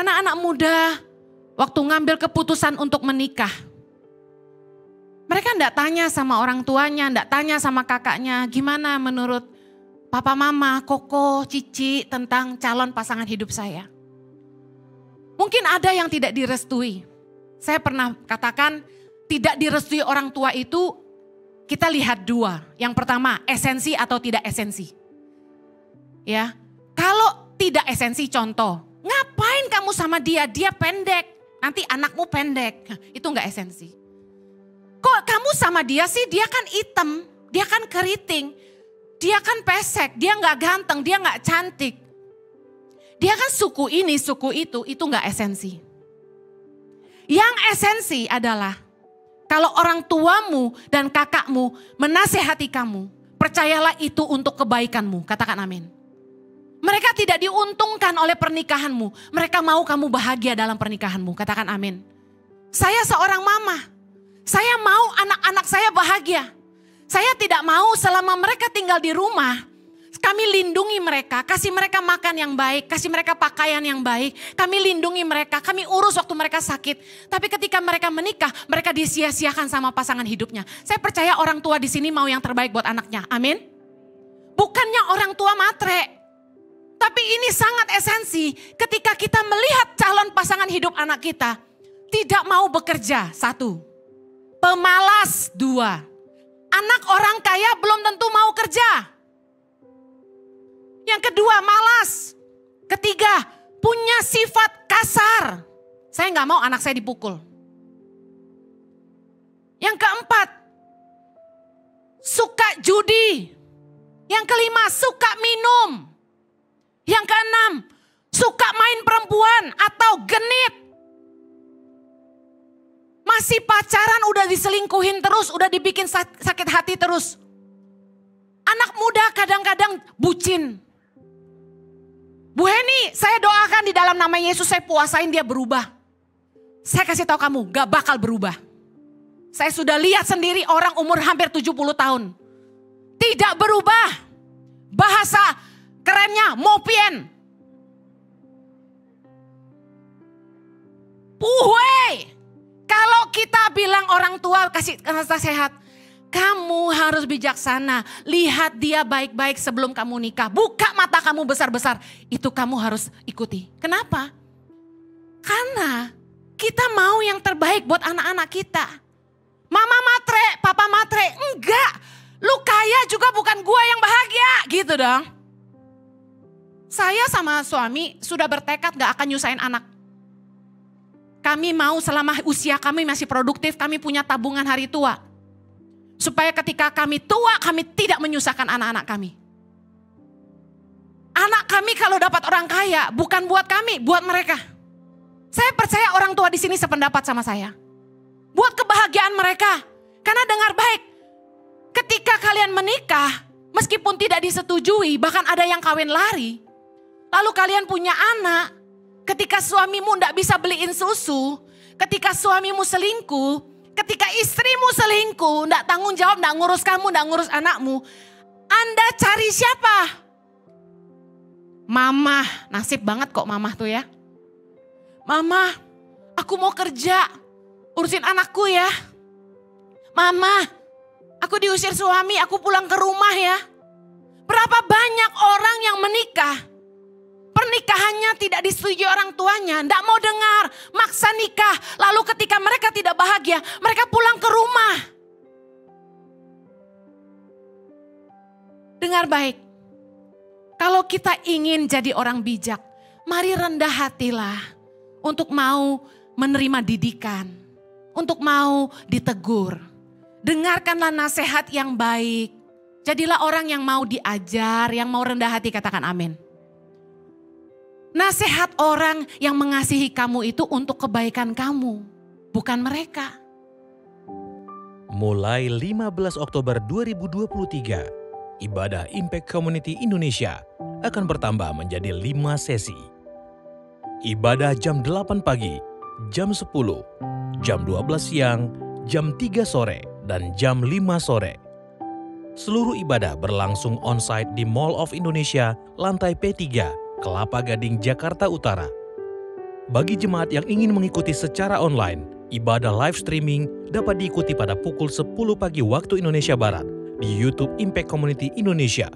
Anak-anak muda waktu ngambil keputusan untuk menikah, mereka enggak tanya sama orang tuanya, enggak tanya sama kakaknya, gimana menurut papa mama, koko, cici tentang calon pasangan hidup saya. Mungkin ada yang tidak direstui. Saya pernah katakan tidak direstui orang tua itu kita lihat dua. Yang pertama, esensi atau tidak esensi. Ya, kalau tidak esensi, contoh, ngapain kamu sama dia? Dia pendek, nanti anakmu pendek. Itu enggak esensi. Kok kamu sama dia sih? Dia kan hitam, dia kan keriting, dia kan pesek, dia enggak ganteng, dia enggak cantik. Dia kan suku ini, suku itu enggak esensi. Yang esensi adalah kalau orang tuamu dan kakakmu menasehati kamu, percayalah itu untuk kebaikanmu. Katakan amin. Mereka tidak diuntungkan oleh pernikahanmu. Mereka mau kamu bahagia dalam pernikahanmu. Katakan amin. Saya seorang mama. Saya mau anak-anak saya bahagia. Saya tidak mau selama mereka tinggal di rumah, kami lindungi mereka, kasih mereka makan yang baik, kasih mereka pakaian yang baik. Kami lindungi mereka, kami urus waktu mereka sakit. Tapi ketika mereka menikah, mereka disia-siakan sama pasangan hidupnya. Saya percaya orang tua di sini mau yang terbaik buat anaknya. Amin. Bukannya orang tua matre. Tapi ini sangat esensi ketika kita melihat calon pasangan hidup anak kita. Tidak mau bekerja, satu. Pemalas, dua. Anak orang kaya belum tentu mau kerja. Yang kedua, malas. Ketiga, punya sifat kasar. Saya nggak mau anak saya dipukul. Yang keempat, suka judi. Yang kelima, suka minum. Yang keenam, suka main perempuan atau genit. Masih pacaran udah diselingkuhin terus, udah dibikin sakit hati terus. Anak muda kadang-kadang bucin. Bu Heni, saya doakan di dalam nama Yesus, saya puasain dia berubah. Saya kasih tahu kamu, gak bakal berubah. Saya sudah lihat sendiri orang umur hampir 70 tahun. Tidak berubah. Bahasa kerennya mopien. Puhwe. Kalau kita bilang orang tua kasih nasihat, kamu harus bijaksana. Lihat dia baik-baik sebelum kamu nikah. Buka mata kamu besar-besar. Itu kamu harus ikuti. Kenapa? Karena kita mau yang terbaik buat anak-anak kita. Mama matre, papa matre. Enggak. Lu kaya juga bukan gua yang bahagia. Gitu dong. Saya sama suami sudah bertekad gak akan nyusahin anak. Kami mau selama usia kami masih produktif, kami punya tabungan hari tua. Supaya ketika kami tua, kami tidak menyusahkan anak-anak kami. Anak kami kalau dapat orang kaya, bukan buat kami, buat mereka. Saya percaya orang tua di sini sependapat sama saya. Buat kebahagiaan mereka. Karena dengar baik, ketika kalian menikah, meskipun tidak disetujui, bahkan ada yang kawin lari. Lalu kalian punya anak, ketika suamimu tidak bisa beliin susu, ketika suamimu selingkuh, ketika istrimu selingkuh, tidak tanggung jawab, tidak ngurus kamu, tidak ngurus anakmu. Anda cari siapa? Mama, nasib banget kok mama tuh ya. Mama, aku mau kerja, urusin anakku ya. Mama, aku diusir suami, aku pulang ke rumah ya. Berapa banyak orang yang menikah, pernikahannya tidak disetujui orang tuanya, tidak mau dengar, maksa nikah. Lalu ketika mereka tidak bahagia, mereka pulang ke rumah. Dengar baik, kalau kita ingin jadi orang bijak, mari rendah hatilah untuk mau menerima didikan, untuk mau ditegur. Dengarkanlah nasihat yang baik, jadilah orang yang mau diajar, yang mau rendah hati, katakan amin. Nasihat orang yang mengasihi kamu itu untuk kebaikan kamu, bukan mereka. Mulai 15 Oktober 2023, ibadah Impact Community Indonesia akan bertambah menjadi 5 sesi. Ibadah jam 8 pagi, jam 10, jam 12 siang, jam 3 sore, dan jam 5 sore. Seluruh ibadah berlangsung on-site di Mall of Indonesia, lantai P3, Kelapa Gading, Jakarta Utara. Bagi jemaat yang ingin mengikuti secara online, ibadah live streaming dapat diikuti pada pukul 10 pagi waktu Indonesia Barat di YouTube Impact Community Indonesia